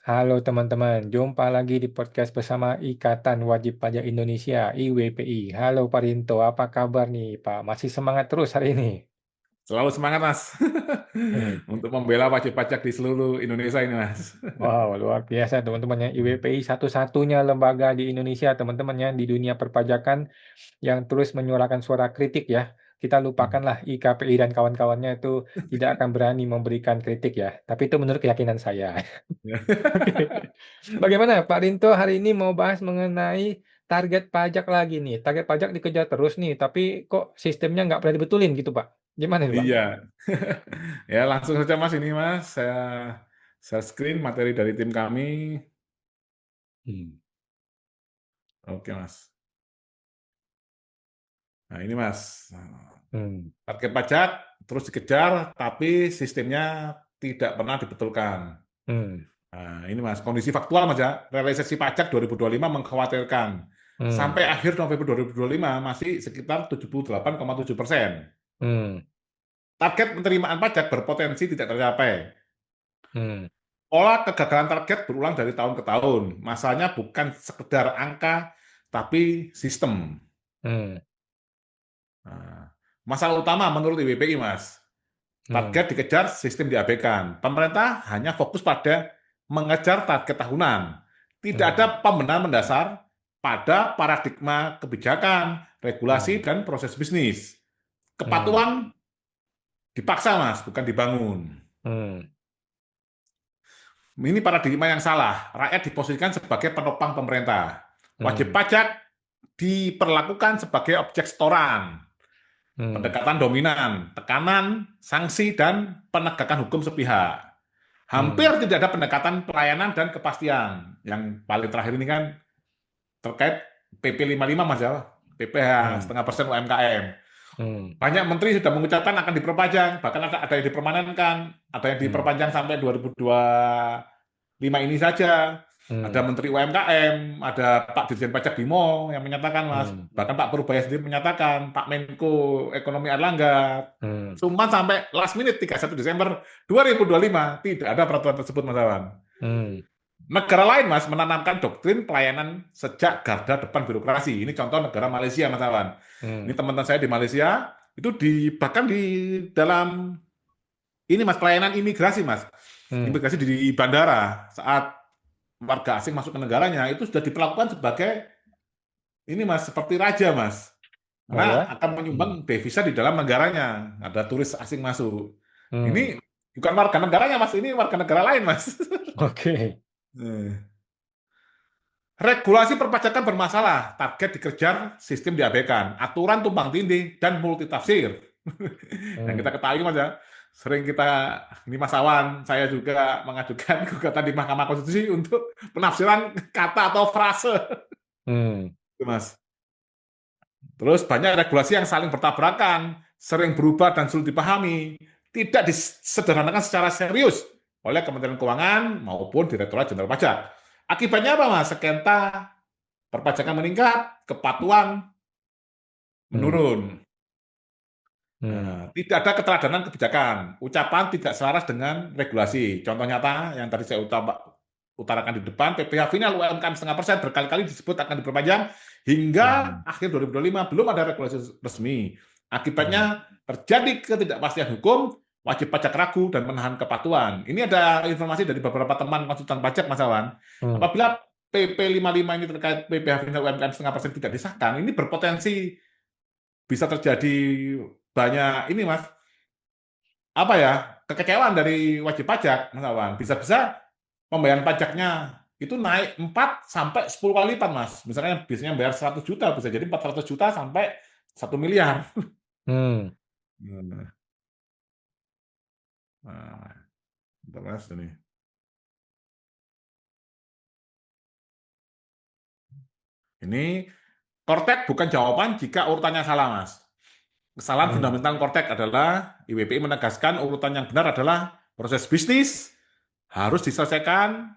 Halo teman-teman, jumpa lagi di podcast bersama Ikatan Wajib Pajak Indonesia (IWPI). Halo Pak Rinto, apa kabar nih Pak? Masih semangat terus hari ini? Selalu semangat, Mas. Untuk membela wajib pajak di seluruh Indonesia ini, Mas. Wow, luar biasa teman-teman ya. IWPI satu-satunya lembaga di Indonesia teman-teman ya, di dunia perpajakan yang terus menyuarakan suara kritik ya. Kita lupakanlah IKPI dan kawan-kawannya itu tidak akan berani memberikan kritik ya. Tapi itu menurut keyakinan saya. Oke. Bagaimana Pak Rinto hari ini mau bahas mengenai target pajak lagi nih. Target pajak dikejar terus nih, tapi kok sistemnya nggak pernah dibetulin gitu Pak. Gimana nih Pak? Iya. Ya, langsung saja, Mas, ini, Mas. Saya screen materi dari tim kami. Hmm. Oke, Mas. Nah, ini, Mas. Hmm. Target pajak terus dikejar, tapi sistemnya tidak pernah dibetulkan. Hmm. Nah, ini, Mas, kondisi faktual, Mas, ya. Realisasi pajak 2025 mengkhawatirkan. Hmm. Sampai akhir November 2025 masih sekitar 78,7%. Hmm. Target penerimaan pajak berpotensi tidak tercapai. Hmm. Pola kegagalan target berulang dari tahun ke tahun. Masalahnya bukan sekedar angka, tapi sistem. Hmm. Nah, masalah utama menurut IWPI, Mas, Hmm. target dikejar, sistem diabaikan. Pemerintah hanya fokus pada mengejar target tahunan. Tidak ada Hmm. pembenahan mendasar pada paradigma kebijakan, regulasi, Hmm. dan proses bisnis. Hmm. Kepatuhan dipaksa, Mas, bukan dibangun. Hmm. Ini paradigma yang salah. Rakyat diposisikan sebagai penopang pemerintah. Wajib Hmm. pajak diperlakukan sebagai objek setoran, Hmm. pendekatan dominan, tekanan, sanksi, dan penegakan hukum sepihak. Hmm. Hampir tidak ada pendekatan pelayanan dan kepastian. Yang paling terakhir ini kan terkait PP 55, Mas, ya, PPh Hmm. setengah persen UMKM. Hmm. Banyak menteri sudah mengucapkan akan diperpanjang, bahkan ada yang dipermanenkan, ada yang Hmm. diperpanjang sampai 2025 ini saja. Ada Hmm. Menteri UMKM, ada Pak Dirjen Pajak Bimo yang menyatakan, Mas. Hmm. Bahkan Pak Purbaya sendiri menyatakan, Pak Menko Ekonomi Erlangga. Hmm. Cuma sampai last minute 31 Desember 2025 tidak ada peraturan tersebut, Mas Awan. Hmm. Negara lain, Mas, menanamkan doktrin pelayanan sejak garda depan birokrasi. Ini contoh negara Malaysia, Mas Awan. Ini Hmm. teman-teman saya di Malaysia, itu bahkan di dalam ini, Mas, pelayanan imigrasi, Mas. Hmm. Imigrasi di bandara saat warga asing masuk ke negaranya itu sudah diperlakukan sebagai ini, Mas, seperti raja, Mas. Oh Karena ya? akan menyumbang Hmm. devisa di dalam negaranya. Ada turis asing masuk. Hmm. Ini bukan warga negaranya, Mas. Ini warga negara lain, Mas. Oke. Eh. Regulasi perpajakan bermasalah, target dikejar, sistem diabaikan, aturan tumpang tindih, dan multitafsir. Yang kita Hmm. ketahui, Mas, ya, sering kita, ini Mas Awan, saya juga mengajukan gugatan di Mahkamah Konstitusi untuk penafsiran kata atau frase. Hmm. Itu, Mas. Terus banyak regulasi yang saling bertabrakan, sering berubah dan sulit dipahami, tidak disederhanakan secara serius oleh Kementerian Keuangan maupun Direktorat Jenderal Pajak. Akibatnya apa, Mas? Sekenta perpajakan meningkat, kepatuhan Hmm. menurun. Hmm. Nah, tidak ada keteladanan kebijakan, ucapan tidak selaras dengan regulasi. Contoh nyata yang tadi saya utarakan di depan, PPh final UMKM setengah persen berkali-kali disebut akan diperpanjang hingga Hmm. akhir 2025 belum ada regulasi resmi. Hmm. Akibatnya terjadi ketidakpastian hukum, wajib pajak ragu dan menahan kepatuhan. Ini ada informasi dari beberapa teman konsultan pajak, Mas Awan. Hmm. Apabila PP 55 ini terkait PPh final UMKM setengah persen tidak disahkan, ini berpotensi bisa terjadi banyak ini, Mas, apa ya, kekecewaan dari wajib pajak, Mas Awan. Bisa-bisa pembayaran pajaknya itu naik 4 sampai 10 kali lipat, Mas. Misalnya biasanya bayar 100 juta, bisa jadi 400 juta sampai 1 miliar. Hmm. Nah, bentar, Mas, ini. Ini Kortek bukan jawaban jika urutannya salah, Mas. Kesalahan Hmm. fundamental Kortek adalah IWPI menegaskan urutan yang benar adalah proses bisnis harus diselesaikan,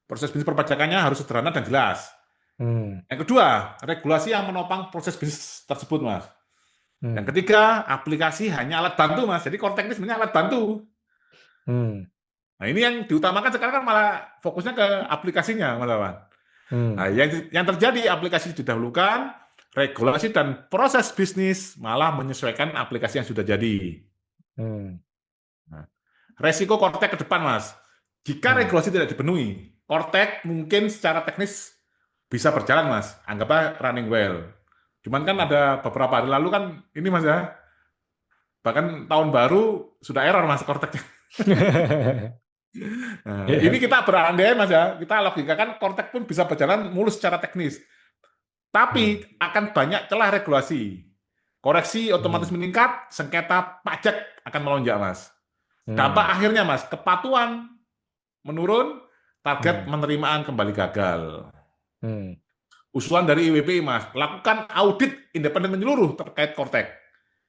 proses bisnis perpajakannya harus sederhana dan jelas. Hmm. Yang kedua, regulasi yang menopang proses bisnis tersebut, Mas. Yang Hmm. ketiga, aplikasi hanya alat bantu, Mas. Jadi konten ini sebenarnya alat bantu. Hmm. Nah, ini yang diutamakan sekarang kan malah fokusnya ke aplikasinya, Mas Awan. Hmm. Nah, yang terjadi aplikasi didahulukan, regulasi dan proses bisnis malah menyesuaikan aplikasi yang sudah jadi. Hmm. Nah, resiko Kortek ke depan, Mas. Jika Hmm. regulasi tidak dipenuhi, Kortek mungkin secara teknis bisa berjalan, Mas. Anggaplah running well. Cuman kan ada beberapa hari lalu kan ini, Mas ya, bahkan tahun baru sudah error, Mas, Korteknya. Nah, Iya, ini kita berandai, Mas ya, kita logikakan Kortek pun bisa berjalan mulus secara teknis. hmm. Tapi akan banyak celah regulasi. Koreksi otomatis Hmm. meningkat, sengketa pajak akan melonjak, Mas. Dampak Hmm. akhirnya, Mas, kepatuhan menurun, target Hmm. penerimaan kembali gagal. Hmm. Usulan dari IWPI, Mas, lakukan audit independen menyeluruh terkait Kortek.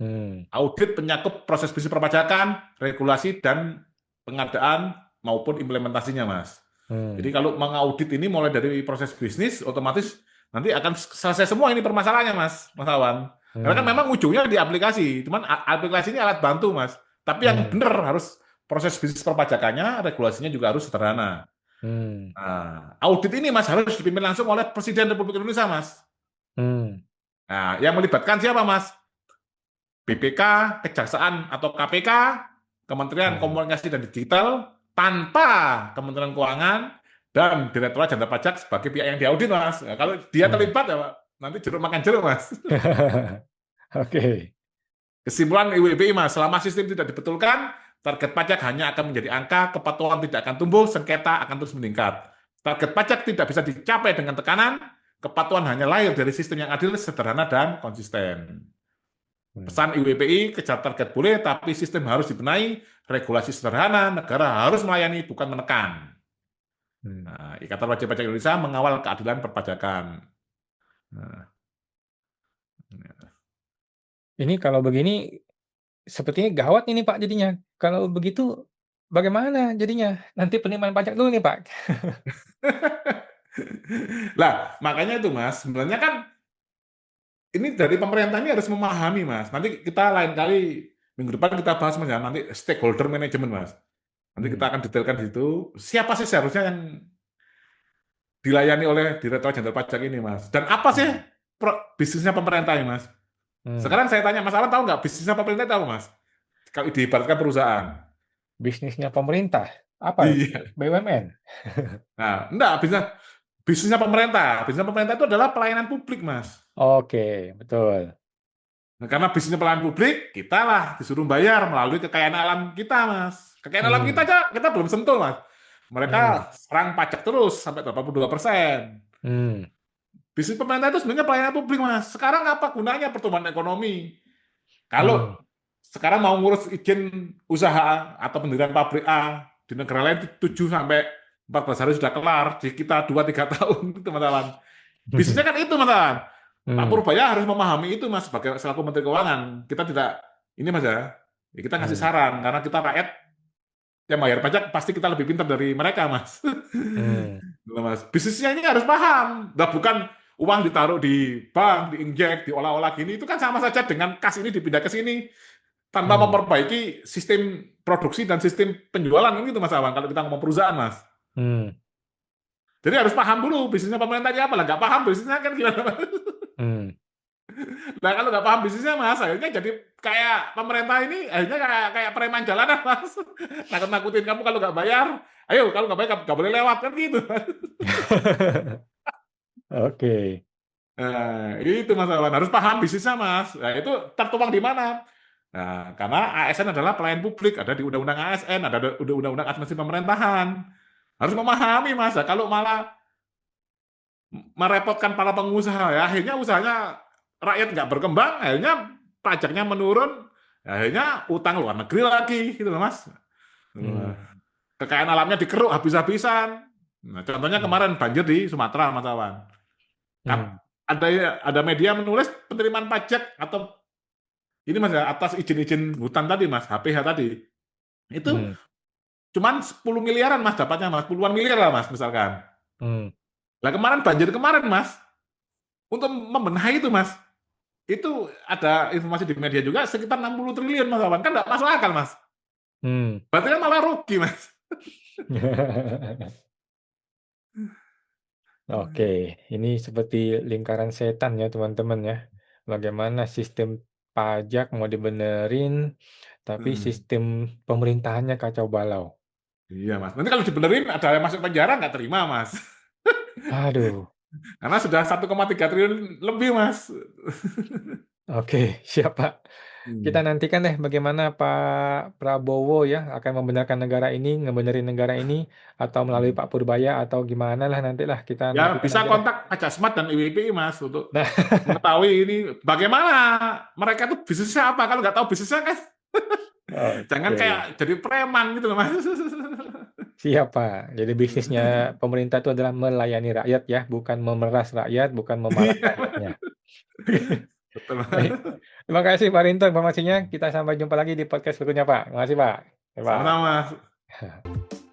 Hmm. Audit penyakup proses bisnis perpajakan, regulasi, dan pengadaan maupun implementasinya, Mas. Jadi Hmm. kalau mengaudit ini mulai dari proses bisnis, otomatis nanti akan selesai semua ini permasalahannya, Mas Awan. Karena kan Hmm. memang ujungnya di aplikasi, cuman aplikasi ini alat bantu, Mas. Tapi yang Hmm. benar harus proses bisnis perpajakannya, regulasinya juga harus sederhana. Hmm. Nah, audit ini, Mas, harus dipimpin langsung oleh Presiden Republik Indonesia, Mas. Hmm. Nah, yang melibatkan siapa, Mas? BPK, Kejaksaan atau KPK, Kementerian Hmm. Komunikasi dan Digital, tanpa Kementerian Keuangan dan Direktorat Jenderal Pajak sebagai pihak yang diaudit, Mas. Nah, kalau dia Hmm. terlibat, ya, Pak, nanti jeruk makan jeruk, Mas. Oke. Kesimpulan IWBI, Mas, selama sistem tidak dibetulkan, target pajak hanya akan menjadi angka, kepatuhan tidak akan tumbuh, sengketa akan terus meningkat. Target pajak tidak bisa dicapai dengan tekanan, kepatuhan hanya lahir dari sistem yang adil, sederhana, dan konsisten. Hmm. Pesan IWPI, kejar target boleh, tapi sistem harus dibenahi, regulasi sederhana, negara harus melayani, bukan menekan. Hmm. Nah, Ikatan Wajib Pajak Indonesia mengawal keadilan perpajakan. Nah, Ini kalau begini sepertinya gawat ini Pak jadinya. Kalau begitu bagaimana jadinya? Nanti penerimaan pajak dulu nih Pak. lah, makanya itu, Mas, sebenarnya kan ini dari pemerintah ini harus memahami, Mas. Nanti kita lain kali minggu depan kita bahas, Mas, ya, nanti stakeholder management, Mas. Nanti kita Hmm. akan detailkan di situ siapa sih seharusnya yang dilayani oleh Direktorat Jenderal Pajak ini, Mas. Dan apa sih Hmm. bisnisnya pemerintah ini, Mas? Hmm. Sekarang saya tanya, Mas Alan tahu nggak bisnisnya pemerintah itu apa, Mas? Kalau diibaratkan perusahaan. Bisnisnya pemerintah apa? Iya. BUMN. Nah, enggak, bisnisnya pemerintah. Bisnisnya pemerintah itu adalah pelayanan publik, Mas. Oke, betul. Nah, karena bisnisnya pelayanan publik, kita lah disuruh bayar melalui kekayaan alam kita, Mas. Kekayaan alam kita Hmm. aja kita belum sentuh, Mas. Hmm. Mereka serang pajak terus sampai 82%. Hmm. Bisnis pemerintah itu sebenarnya pelayanan publik, Mas. Sekarang apa gunanya pertumbuhan ekonomi? Hmm. Kalau sekarang mau ngurus izin usaha atau pendirian pabrik A di negara lain 7 sampai 14 hari sudah kelar, di kita 2-3 tahun itu, teman-teman. Bisnisnya kan itu, Mas. Pak Hmm. Purbaya harus memahami itu, Mas, sebagai selaku Menteri Keuangan. Kita tidak ini, Mas ya, kita ngasih Hmm. saran karena kita rakyat yang bayar pajak pasti kita lebih pintar dari mereka, Mas. Hmm. Gitu, Mas. Bisnisnya ini harus paham. Nah, bukan uang ditaruh di bank, diinjek, diolah-olah gini, itu kan sama saja dengan kas ini dipindah ke sini tanpa Hmm. memperbaiki sistem produksi dan sistem penjualan gitu, Mas Awan. Kalau kita ngomong perusahaan, Mas. Hmm. Jadi harus paham dulu bisnisnya pemerintah ini apa lah. Nggak paham bisnisnya kan gimana, Mas? Hmm. Nah, kalau nggak paham bisnisnya, Mas, akhirnya jadi kayak pemerintah ini akhirnya kayak preman jalanan, Mas. Nakut-nakutin kamu kalau nggak bayar. Ayo, kalau nggak bayar nggak boleh lewat kan gitu. Oke. Nah, itu Mas Awan harus paham bisnisnya, Mas. Nah, itu tertuang di mana? Nah, karena ASN adalah pelayan publik, ada di Undang-Undang ASN, ada di Undang-Undang Administrasi Pemerintahan. Harus memahami, Mas. Nah, kalau malah merepotkan para pengusaha, ya akhirnya usahanya rakyat nggak berkembang, akhirnya pajaknya menurun, akhirnya utang luar negeri lagi, gitu loh, Mas. Hmm. Kekayaan alamnya dikeruk habis-habisan. Nah, contohnya Hmm. kemarin banjir di Sumatera, Mas Awan. Hmm. Ada media menulis penerimaan pajak atau ini, Mas ya, atas izin-izin hutan tadi, Mas, HPH tadi. Itu Hmm. cuman 10 miliaran, Mas, dapatnya, Mas. Puluhan miliar lah, Mas, misalkan. Hmm. Lah kemarin banjir kemarin, Mas, untuk membenahi itu, Mas, itu ada informasi di media juga sekitar 60 triliun, Mas Awan. Kan nggak masuk akal, Mas. Hmm. Berarti kan malah rugi, Mas. Oke, ini seperti lingkaran setan ya teman-teman ya. Bagaimana sistem pajak mau dibenerin, tapi Hmm. sistem pemerintahannya kacau balau. Iya mas, nanti kalau dibenerin ada yang masuk penjara nggak terima mas, Aduh, karena sudah 1,3 triliun lebih mas. oke, siap Pak. Kita Hmm. nantikan deh bagaimana Pak Prabowo ya akan membenarkan negara ini, ngebenerin negara ini, atau melalui Hmm. Pak Purbaya atau gimana lah nantilah kita Ya nantikan bisa aja dah. kontak Pajasmat dan IWPI mas untuk Nah, mengetahui ini bagaimana mereka tuh bisnisnya apa. Kalau nggak tahu bisnisnya kan jangan oke. kayak jadi preman gitu loh mas. Siap, Pak. Jadi bisnisnya pemerintah itu adalah melayani rakyat ya, bukan memeras rakyat, bukan memalak Iya, rakyatnya. betul Baik. mas. Terima kasih Pak Rinto informasinya. Kita sampai jumpa lagi di podcast berikutnya, Pak. Terima kasih, Pak. Bye, Sama-sama mas. Pak.